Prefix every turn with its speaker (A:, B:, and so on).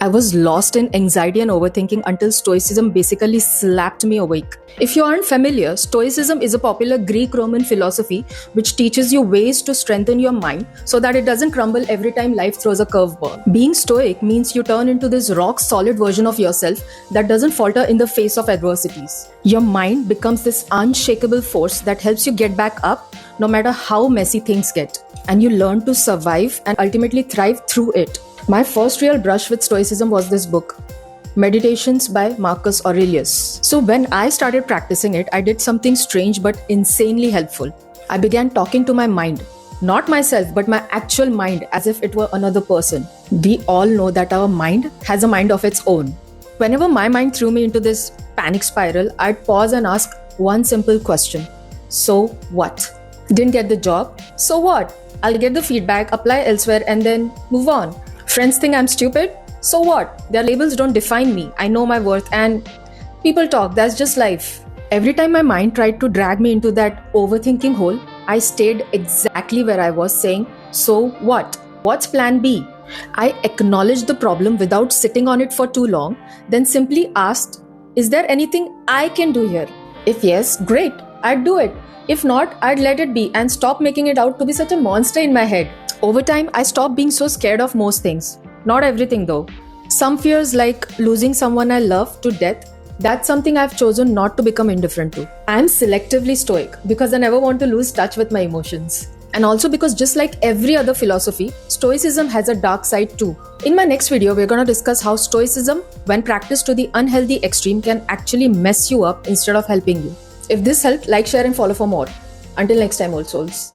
A: I was lost in anxiety and overthinking until Stoicism basically slapped me awake. If you aren't familiar, Stoicism is a popular Greek-Roman philosophy which teaches you ways to strengthen your mind so that it doesn't crumble every time life throws a curveball. Being stoic means you turn into this rock-solid version of yourself that doesn't falter in the face of adversities. Your mind becomes this unshakable force that helps you get back up no matter how messy things get. And you learn to survive and ultimately thrive through it. My first real brush with Stoicism was this book, Meditations by Marcus Aurelius. So when I started practicing it, I did something strange but insanely helpful. I began talking to my mind. Not myself, but my actual mind, as if it were another person. We all know that our mind has a mind of its own. Whenever my mind threw me into this panic spiral, I'd pause and ask one simple question. So what? Didn't get the job? So what? I'll get the feedback, apply elsewhere, and then move on. Friends think I'm stupid? So what? Their labels don't define me. I know my worth, and people talk. That's just life. Every time my mind tried to drag me into that overthinking hole, I stayed exactly where I was, saying, so what? What's plan B? I acknowledged the problem without sitting on it for too long, then simply asked, is there anything I can do here? If yes, great, I'd do it. If not, I'd let it be and stop making it out to be such a monster in my head. Over time, I stopped being so scared of most things. Not everything though. Some fears, like losing someone I love to death, that's something I've chosen not to become indifferent to. I'm selectively stoic because I never want to lose touch with my emotions. And also because just like every other philosophy, Stoicism has a dark side too. In my next video, we're going to discuss how Stoicism, when practiced to the unhealthy extreme, can actually mess you up instead of helping you. If this helped, like, share and follow for more. Until next time, old souls.